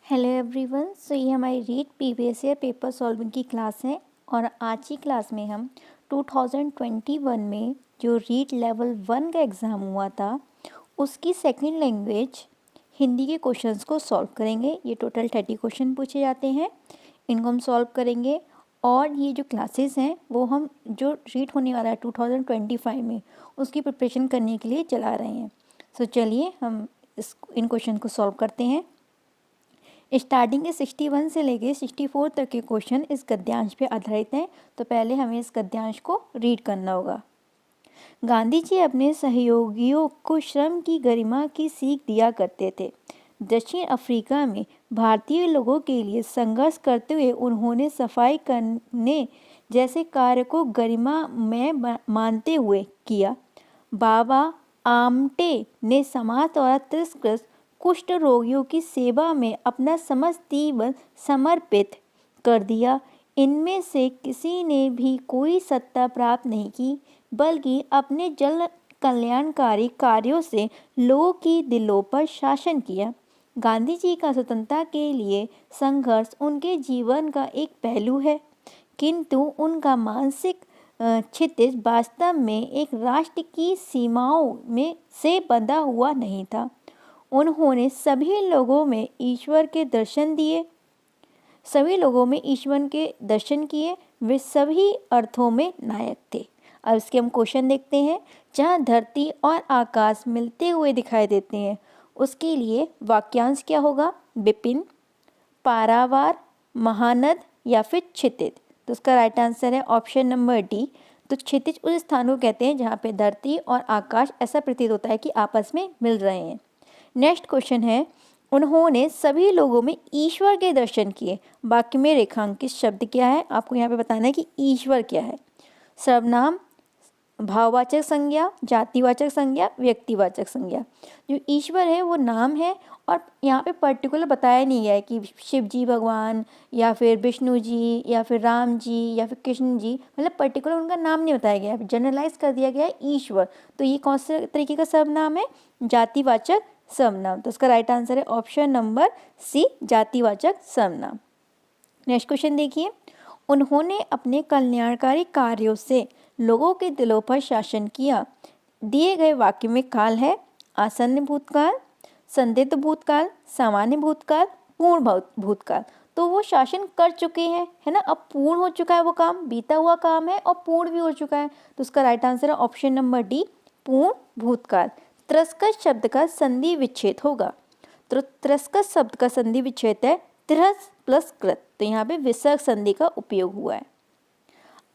Hello everyone. ये हमारी read previous year paper solving की क्लास है और आज की क्लास में हम 2021 में जो रीड लेवल 1 का एग्ज़ाम हुआ था उसकी सेकंड लैंग्वेज हिंदी के क्वेश्चंस को सॉल्व करेंगे। ये टोटल 30 क्वेश्चन पूछे जाते हैं, इनको हम सॉल्व करेंगे। और ये जो क्लासेस हैं वो हम जो रीड होने वाला है 2025 में उसकी प्रिपरेशन करने के लिए चला रहे हैं। चलिए हम इन क्वेश्चन को सॉल्व करते हैं। स्टार्टिंग के 61 से लेके 64 तक के क्वेश्चन इस गद्यांश पे आधारित हैं। तो पहले हमें इस गद्यांश को रीड करना होगा। गांधी जी अपने सहयोगियों को श्रम की गरिमा की सीख दिया करते थे। दक्षिण अफ्रीका में भारतीय लोगों के लिए संघर्ष करते हुए उन्होंने सफाई करने जैसे कार्य को गरिमा में मानते हुए किया। बाबा आमटे ने समाज द्वारा तिरस्कृत कुष्ठ रोगियों की सेवा में अपना समस्त जीवन समर्पित कर दिया। इनमें से किसी ने भी कोई सत्ता प्राप्त नहीं की, बल्कि अपने जन कल्याणकारी कार्यों से लोगों की दिलों पर शासन किया। गांधी जी का स्वतंत्रता के लिए संघर्ष उनके जीवन का एक पहलू है, किंतु उनका मानसिक क्षितिज वास्तव में एक राष्ट्र की सीमाओं में से बंधा हुआ नहीं था। उन्होंने सभी लोगों में ईश्वर के दर्शन किए। वे सभी अर्थों में नायक थे। अब इसके हम क्वेश्चन देखते हैं। जहाँ धरती और आकाश मिलते हुए दिखाई देते हैं उसके लिए वाक्यांश क्या होगा? विपिन, पारावार, महानद या फिर क्षितिज। तो उसका राइट आंसर है ऑप्शन नंबर डी। तो क्षितिज उस स्थान को कहते हैं जहाँ पे धरती और आकाश ऐसा प्रतीत होता है कि आपस में मिल रहे हैं। नेक्स्ट क्वेश्चन है, उन्होंने सभी लोगों में ईश्वर के दर्शन किए। वाक्य में रेखांकित शब्द क्या है? आपको यहाँ पे बताना है कि ईश्वर क्या है। सर्वनाम, भाववाचक संज्ञा, जातिवाचक संज्ञा, व्यक्तिवाचक संज्ञा। जो ईश्वर है वो नाम है और यहाँ पे पर्टिकुलर बताया नहीं गया है कि शिव जी भगवान या फिर विष्णु जी या फिर राम जी या फिर कृष्ण जी, मतलब पर्टिकुलर उनका नाम नहीं बताया गया है, जनरलाइज कर दिया गया है ईश्वर। तो ये कौन से तरीके का सर्वनाम है? जातिवाचक सर्वनाम। तो उसका राइट आंसर है ऑप्शन नंबर सी, जातिवाचक सर्वनाम। नेक्स्ट क्वेश्चन देखिए, उन्होंने अपने कल्याणकारी कार्यों से लोगों के दिलों पर शासन किया। दिए गए वाक्य में काल है आसन्न भूतकाल, संदिग्ध भूतकाल, सामान्य भूतकाल, पूर्ण भूतकाल। तो वो शासन कर चुके हैं, है ना। अब पूर्ण हो चुका है, वो काम बीता हुआ काम है और पूर्ण भी हो चुका है। तो उसका राइट आंसर है ऑप्शन नंबर डी, पूर्ण भूतकाल। तिरस्कृत शब्द का संधि विच्छेद होगा। तो तिरस्कृत शब्द का संधि विच्छेद है तिरस प्लस कृत। तो यहाँ पे विसर्ग संधि का उपयोग हुआ है।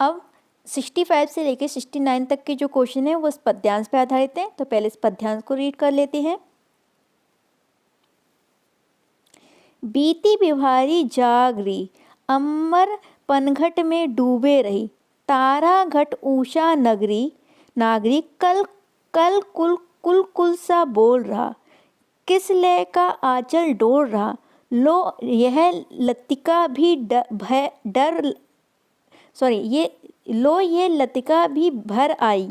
अब 65 से लेकर 69 तक के जो क्वेश्चन है वो इस पद्यांश पे आधारित है। तो पहले इस पद्यांश को रीड कर लेते हैं। बीती बिहारी जागरी, अमर पनघट में डूबे रही, तारा घट ऊषा नगरी, नागरी कल कल कुल कुल कुल सा बोल रहा, किस लय का आंचल डोल रहा, लो यह लतिका भी ये लतिका भी भर आई,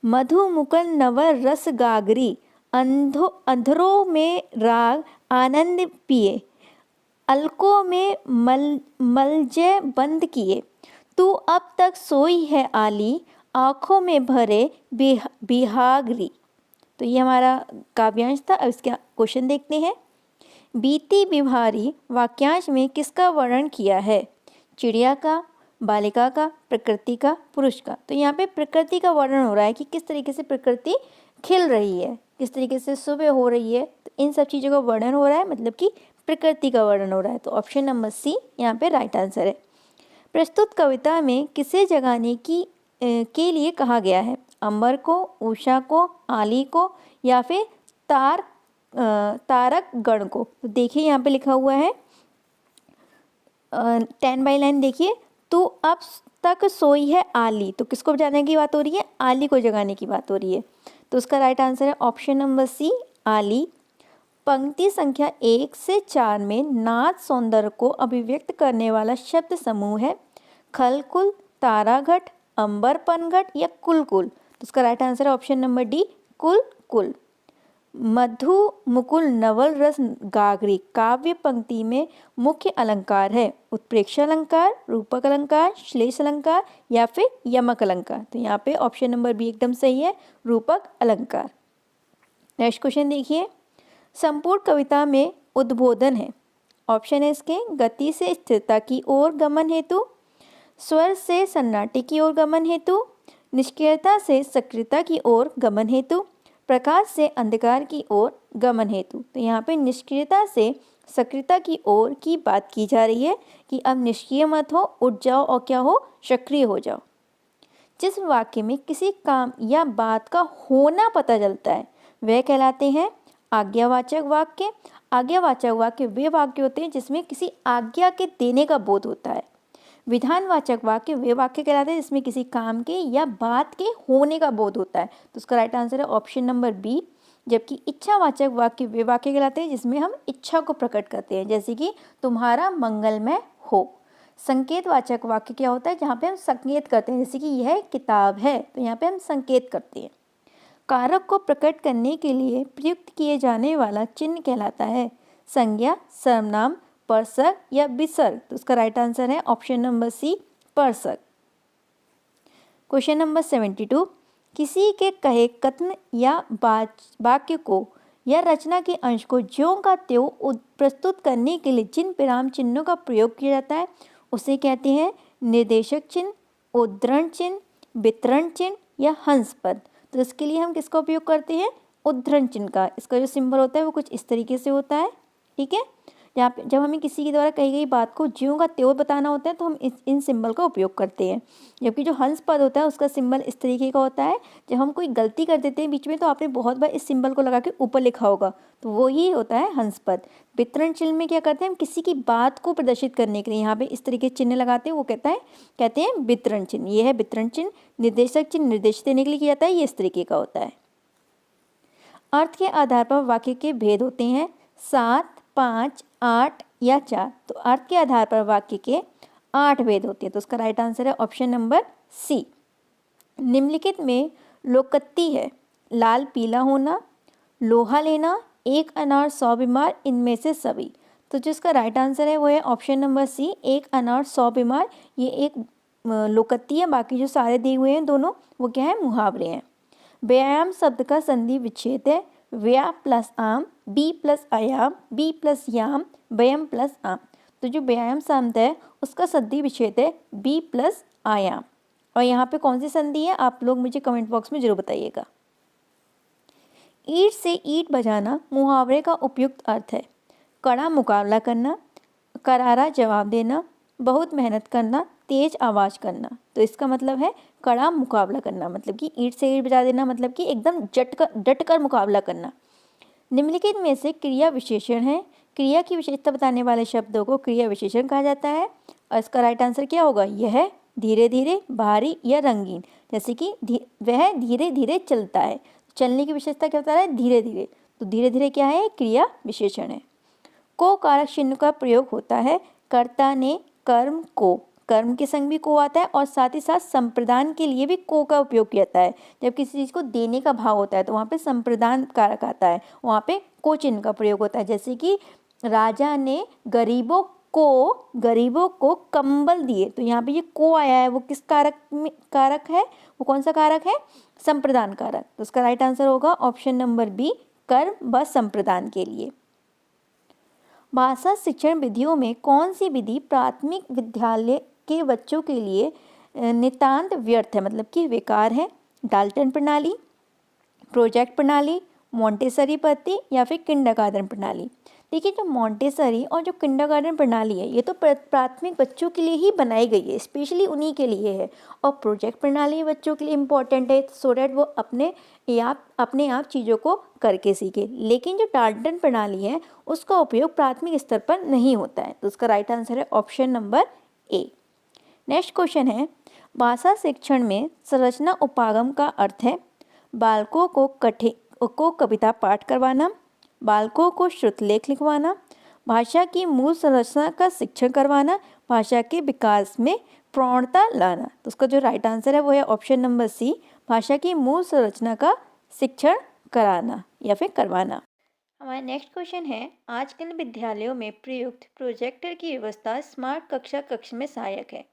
मधु मुकुल नवर रस गागरी, अंधरों में राग आनंद पिए, अलकों में मलजय बंद किए, तू अब तक सोई है आली, आँखों में भरे बिहागरी। तो ये हमारा काव्यांश था। अब इसका क्वेश्चन देखते हैं। बीती बिहारी वाक्यांश में किसका वर्णन किया है? चिड़िया का, बालिका का, प्रकृति का, पुरुष का। तो यहाँ पे प्रकृति का वर्णन हो रहा है कि किस तरीके से प्रकृति खिल रही है, किस तरीके से सुबह हो रही है। तो इन सब चीज़ों का वर्णन हो रहा है, मतलब कि प्रकृति का वर्णन हो रहा है। तो ऑप्शन नंबर सी यहाँ पे राइट आंसर है। प्रस्तुत कविता में किसे जगाने के लिए कहा गया है? अंबर को, उषा को, आली को या फिर तारक गण को। तो देखिए यहाँ पे लिखा हुआ है 10 बाई लाइन देखिए, तू अब तक सोई है आली। तो किसको जगाने की बात हो रही है? आली को जगाने की बात हो रही है। तो उसका राइट आंसर है ऑप्शन नंबर सी, आली। पंक्ति संख्या 1 से 4 में नाद सौंदर्य को अभिव्यक्त करने वाला शब्द समूह है खलकुल, ताराघट, अंबर पनघट या कुलकुल। तो उसका राइट आंसर है ऑप्शन नंबर डी, कुल कुल। मधु मुकुल नवल रस गागरी काव्य पंक्ति में मुख्य अलंकार है? उत्प्रेक्षा अलंकार, रूपक अलंकार, श्लेष अलंकार या फिर यमक अलंकार? तो यहाँ पे ऑप्शन नंबर बी एकदम सही है, रूपक अलंकार। नेक्स्ट क्वेश्चन देखिए, संपूर्ण कविता में उद्बोधन है। ऑप्शन है इसके गति से स्थिरता की ओर गमन हेतु, स्वर से सन्नाटे की ओर गमन हेतु, निष्क्रियता से सक्रियता की ओर गमन हेतु, प्रकाश से अंधकार की ओर गमन हेतु। तो यहाँ पे निष्क्रियता से सक्रियता की ओर की बात की जा रही है कि अब निष्क्रिय मत हो, उठ जाओ और क्या हो, सक्रिय हो जाओ। जिस वाक्य में किसी काम या बात का होना पता चलता है वह कहलाते हैं आज्ञावाचक वाक्य। आज्ञावाचक वाक्य वे वाक्य होते हैं जिसमें किसी आज्ञा के देने का बोध होता है। विधानवाचक वाक्य वे वाक्य कहलाते हैं जिसमें किसी काम के या बात के होने का बोध होता है। तो उसका राइट आंसर है ऑप्शन नंबर बी। जबकि इच्छावाचक वाक्य वे वाक्य कहलाते हैं जिसमें हम इच्छा को प्रकट करते हैं, जैसे कि तुम्हारा मंगलमय हो। संकेतवाचक वाक्य क्या होता है, जहाँ पे हम संकेत करते हैं, जैसे कि यह किताब है, तो यहाँ पे हम संकेत करते हैं। कारक को प्रकट करने के लिए प्रयुक्त किए जाने वाला चिन्ह कहलाता है संज्ञा, सर्वनाम, परसक या विसर्ग। तो उसका राइट आंसर है ऑप्शन नंबर सी, परसक। क्वेश्चन नंबर 72, किसी के कहे कथन या वाक्य को या रचना के अंश को ज्यों का त्यों प्रस्तुत करने के लिए जिन विराम चिन्हों का प्रयोग किया जाता है उसे कहते हैं निर्देशक चिन्ह, उद्धरण चिन्ह, वितरण चिन्ह या हंस पद। तो इसके लिए हम किसका उपयोग करते हैं, उद्धरण चिन्ह का। इसका जो सिंबल होता है वो कुछ इस तरीके से होता है, ठीक है। यहाँ पे जब हमें किसी के द्वारा कही गई बात को ज्यों का त्यों बताना होता है तो हम इन सिंबल का उपयोग करते हैं। जबकि जो हंस पद होता है उसका सिंबल इस तरीके का होता है, जब हम कोई गलती कर देते हैं बीच में तो आपने बहुत बार इस सिंबल को लगा के ऊपर लिखा होगा, तो वो ही होता है हंस पद। वितरण चिन्ह में क्या करते हैं, हम किसी की बात को प्रदर्शित करने के लिए यहाँ पे इस तरीके चिन्ह लगाते हैं, वो कहते हैं वितरण चिन्ह। ये है वितरण चिन्ह। निर्देशक चिन्ह निर्देश देने के लिए किया जाता है, ये इस तरीके का होता है। अर्थ के आधार पर वाक्य के भेद होते हैं 7, 5, 8 या 4। तो अर्थ के आधार पर वाक्य के 8 भेद होते हैं। तो उसका राइट आंसर है ऑप्शन नंबर सी। निम्नलिखित में लोकोक्ति है लाल पीला होना, लोहा लेना, एक अनार 100 बीमार, इनमें से सभी। तो जिसका राइट आंसर है वो है ऑप्शन नंबर सी, एक अनार 100 बीमार। ये एक लोकोक्ति है, बाकी जो सारे दिए हुए हैं दोनों वो क्या है, मुहावरे हैं। व्यायाम शब्द का संधि विच्छेद है व्या प्लस आम, बी प्लस आयाम, बी प्लस याम, व्ययम प्लस आम। तो जो व्यायाम शब्द है उसका संधि विच्छेद है बी प्लस आयाम। और यहाँ पे कौन सी संधि है आप लोग मुझे कमेंट बॉक्स में जरूर बताइएगा। ईंट से ईंट बजाना मुहावरे का उपयुक्त अर्थ है कड़ा मुकाबला करना, करारा जवाब देना, बहुत मेहनत करना, तेज आवाज़ करना। तो इसका मतलब है कड़ा मुकाबला करना, मतलब कि ईंट से ईंट बजा देना, मतलब कि एकदम डट कर मुकाबला करना। निम्नलिखित में से क्रिया विशेषण है, क्रिया की विशेषता बताने वाले शब्दों को क्रिया विशेषण कहा जाता है। और इसका राइट आंसर क्या होगा, यह है धीरे धीरे, भारी या रंगीन। जैसे कि वह धीरे धीरे चलता है, चलने की विशेषता क्या बता रहा है, धीरे धीरे। तो धीरे धीरे क्या है, क्रिया विशेषण है। को कारक चिन्ह का प्रयोग होता है कर्ता ने कर्म को, कर्म के संग भी को आता है और साथ ही साथ संप्रदान के लिए भी को का उपयोग किया जाता है। जब किसी चीज़ को देने का भाव होता है तो वहाँ पे संप्रदान कारक आता है, वहाँ पे को चिन्ह का प्रयोग होता है। जैसे कि राजा ने गरीबों को कंबल दिए, तो यहाँ पे ये को आया है, वो किस कारक है, वो कौन सा कारक है, संप्रदान कारक। तो उसका राइट आंसर होगा ऑप्शन नंबर बी, कर्म व संप्रदान के लिए। भाषा शिक्षण विधियों में कौन सी विधि प्राथमिक विद्यालय के बच्चों के लिए नितांत व्यर्थ है, मतलब कि बेकार है? डाल्टन प्रणाली, प्रोजेक्ट प्रणाली, मोंटेसरी पद्धति या फिर किंडरगार्टन प्रणाली। देखिए जो मोंटेसरी और जो किंडरगार्टन प्रणाली है ये तो प्राथमिक बच्चों के लिए ही बनाई गई है, स्पेशली उन्हीं के लिए है। और प्रोजेक्ट प्रणाली बच्चों के लिए इम्पॉर्टेंट है सो डैट वो अपने आप चीज़ों को करके सीखे। लेकिन जो डाल्टन प्रणाली है उसका उपयोग प्राथमिक स्तर पर नहीं होता है। तो उसका राइट आंसर है option number A. Next question है, भाषा शिक्षण में संरचना उपागम का अर्थ है बालकों को कविता पाठ करवाना, बालकों को श्रुतलेख लिखवाना, भाषा की मूल संरचना का शिक्षण करवाना, भाषा के विकास में प्रौढ़ता लाना। तो उसका जो राइट आंसर है वो है ऑप्शन नंबर सी, भाषा की मूल संरचना का शिक्षण कराना या फिर करवाना। हमारा नेक्स्ट क्वेश्चन है, आजकल विद्यालयों में प्रयुक्त प्रोजेक्टर की व्यवस्था स्मार्ट कक्षा कक्ष में सहायक है।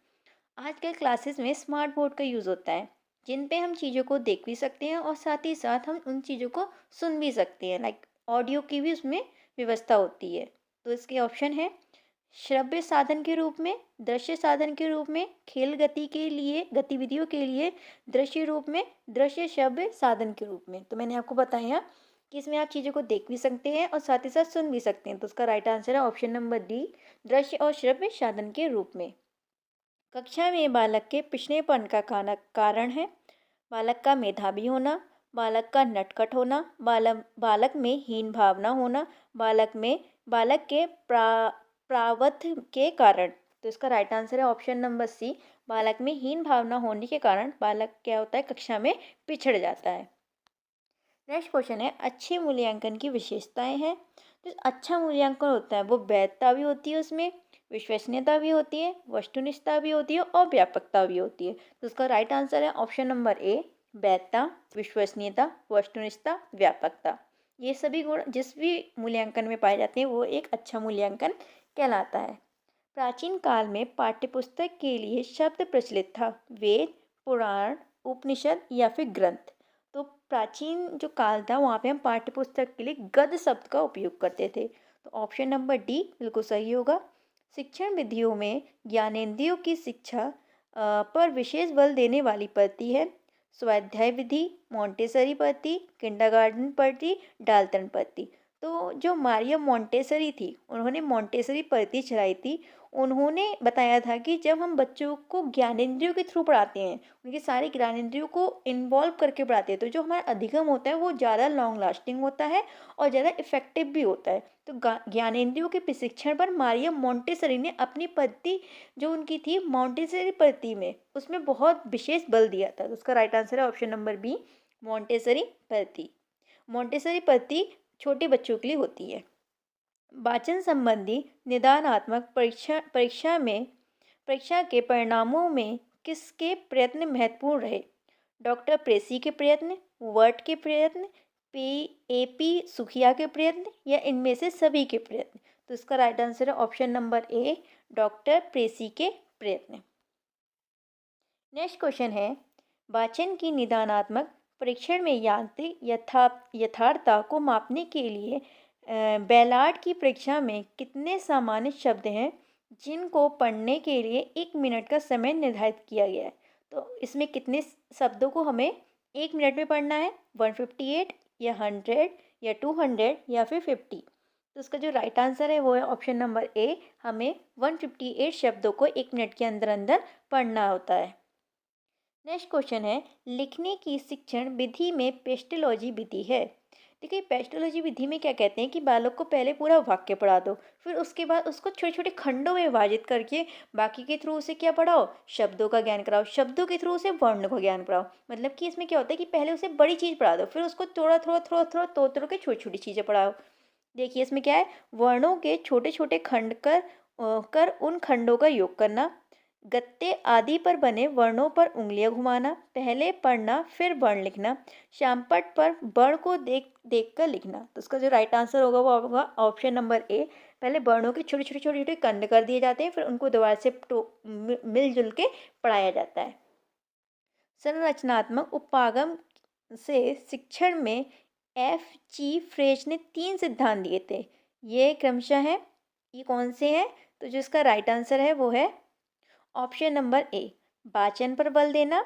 आजकल क्लासेस में स्मार्ट बोर्ड का यूज़ होता है, जिन पे हम चीज़ों को देख भी सकते हैं और साथ ही साथ हम उन चीज़ों को सुन भी सकते हैं, लाइक ऑडियो की भी उसमें व्यवस्था होती है। तो इसके ऑप्शन है श्रव्य साधन के रूप में, दृश्य साधन के रूप में, खेल गति के लिए गतिविधियों के लिए दृश्य रूप में, दृश्य श्रव्य साधन के रूप में। तो मैंने आपको बताया कि इसमें आप चीज़ों को देख भी सकते हैं और साथ ही साथ सुन भी सकते हैं। तो उसका राइट आंसर है ऑप्शन नंबर डी, दृश्य और श्रव्य साधन के रूप में। कक्षा में बालक के पिछड़ेपन का कारण है बालक का मेधावी होना, बालक का नटखट होना, बालक में हीन भावना होना, बालक के प्रावध के कारण। तो इसका राइट आंसर है ऑप्शन नंबर सी, बालक में हीन भावना होने के कारण बालक क्या होता है, कक्षा में पिछड़ जाता है। नेक्स्ट क्वेश्चन है, अच्छे मूल्यांकन की विशेषताएं हैं। तो अच्छा मूल्यांकन होता है वो वैधता भी होती है, उसमें विश्वसनीयता भी होती है, वस्तुनिष्ठता भी होती है और व्यापकता भी होती है। तो उसका राइट आंसर है ऑप्शन नंबर ए, वैधता, विश्वसनीयता, वस्तुनिष्ठता, व्यापकता। ये सभी गुण जिस भी मूल्यांकन में पाए जाते हैं वो एक अच्छा मूल्यांकन कहलाता है। प्राचीन काल में पाठ्यपुस्तक के लिए शब्द प्रचलित था, वेद, पुराण, उपनिषद या फिर ग्रंथ। तो प्राचीन जो काल था वहाँ पे हम पाठ्यपुस्तक के लिए गद्य शब्द का उपयोग करते थे। तो ऑप्शन नंबर डी बिल्कुल सही होगा। शिक्षण विधियों में ज्ञानेंद्रियों की शिक्षा पर विशेष बल देने वाली पद्धति है स्वाध्याय विधि, मोंटेसरी पद्धति, किंडरगार्टन पद्धति, डाल्टन पद्धति। तो जो मारिया मोंटेसरी थी उन्होंने मोंटेसरी पद्धति चलाई थी। उन्होंने बताया था कि जब हम बच्चों को ज्ञानेंद्रियों के थ्रू पढ़ाते हैं, उनके सारे ज्ञानेंद्रियों को इन्वॉल्व करके पढ़ाते हैं, तो जो हमारा अधिगम होता है वो ज़्यादा लॉन्ग लास्टिंग होता है और ज़्यादा इफेक्टिव भी होता है। तो ज्ञानेंद्रियों के प्रशिक्षण पर मारिया मोंटेसरी ने अपनी पद्धति जो उनकी थी मोंटेसरी पद्धति में उसमें बहुत विशेष बल दिया था। तो उसका राइट आंसर है ऑप्शन नंबर बी, मोंटेसरी पद्धति। मोंटेसरी पद्धति छोटे बच्चों के लिए होती है। वाचन संबंधी निदानात्मक परीक्षा के परिणामों में किसके प्रयत्न महत्वपूर्ण रहे? डॉक्टर प्रेसी के प्रयत्न, वर्ट के प्रयत्न, AP सुखिया के प्रयत्न या इनमें से सभी के प्रयत्न? तो इसका राइट आंसर है ऑप्शन नंबर ए, डॉक्टर प्रेसी के प्रयत्न। नेक्स्ट क्वेश्चन है, वाचन की निदानात्मक परीक्षण में यांत्रिक यथार्थता को मापने के लिए बैलार्ड की परीक्षा में कितने सामान्य शब्द हैं जिनको पढ़ने के लिए 1 मिनट का समय निर्धारित किया गया है? तो इसमें कितने शब्दों को हमें 1 मिनट में पढ़ना है? 158 या 100 या 200 या फिर 50? तो उसका जो राइट आंसर है वो है ऑप्शन नंबर ए, हमें 158 शब्दों को 1 मिनट के अंदर अंदर पढ़ना होता है। नेक्स्ट क्वेश्चन है, लिखने की शिक्षण विधि में पेस्टोलॉजी विधि है। देखिए पेस्टोलॉजी विधि में क्या कहते हैं कि बालक को पहले पूरा वाक्य पढ़ा दो, फिर उसके बाद उसको छोटे छोटे खंडों में विभाजित करके बाकी के थ्रू उसे क्या पढ़ाओ, शब्दों का ज्ञान कराओ, शब्दों के थ्रू उसे वर्णों का ज्ञान पढ़ाओ। मतलब कि इसमें क्या होता है कि पहले उसे बड़ी चीज़ पढ़ा दो, फिर उसको थोड़ा थोड़ा थोड़ा थोड़ा तोड़ के छोटी छोटी चीज़ें पढ़ाओ। देखिए इसमें क्या है, वर्णों के छोटे छोटे खंड कर उन खंडों का योग करना, गत्ते आदि पर बने वर्णों पर उंगलियां घुमाना, पहले पढ़ना फिर वर्ण लिखना, श्यामपट्ट पर वर्ण को देख देख कर लिखना। तो उसका जो राइट आंसर होगा वो होगा ऑप्शन नंबर ए, पहले वर्णों के छोटे छोटे छोटे छोटे खंड कर दिए जाते हैं, फिर उनको दोबारा से मिलजुल के पढ़ाया जाता है। संरचनात्मक उपागम से शिक्षण में F.G. फ्रेज ने 3 सिद्धांत दिए थे। ये क्रमशः है, ये कौन से हैं? तो जो इसका राइट आंसर है वो है ऑप्शन नंबर ए, वाचन पर बल देना,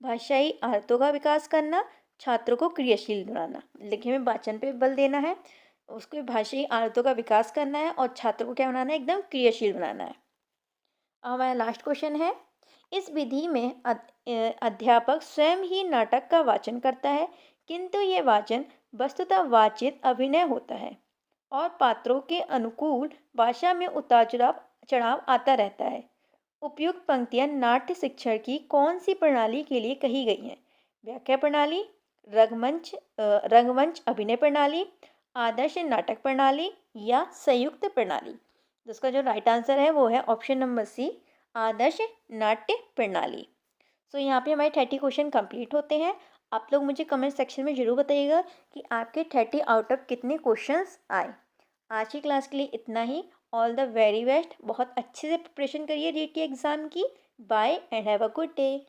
भाषाई आदतों का विकास करना, छात्रों को क्रियाशील बनाना। लिखने में वाचन पे बल देना है, उसके भाषाई आदतों का विकास करना है और छात्रों को क्या बनाना है, एकदम क्रियाशील बनाना है। अब हमारा लास्ट क्वेश्चन है, इस विधि में अध्यापक स्वयं ही नाटक का वाचन करता है, किंतु ये वाचन वस्तुतः वाचित अभिनय होता है और पात्रों के अनुकूल भाषा में उतार चढ़ाव आता रहता है। उपयुक्त पंक्तियां नाट्य शिक्षण की कौन सी प्रणाली के लिए कही गई हैं? व्याख्या प्रणाली, रंगमंच अभिनय प्रणाली, आदर्श नाटक प्रणाली या संयुक्त प्रणाली? जिसका जो राइट आंसर है वो है ऑप्शन नंबर सी, आदर्श नाट्य प्रणाली। सो यहाँ पे हमारे 30 क्वेश्चन कंप्लीट होते हैं। आप लोग मुझे कमेंट सेक्शन में ज़रूर बताइएगा कि आपके 30 आउट ऑफ कितने क्वेश्चंस आए। आज की क्लास के लिए इतना ही। All the very best. बहुत अच्छे से प्रिपरेशन करिए रीट के एग्ज़ाम की। Bye and have a good day.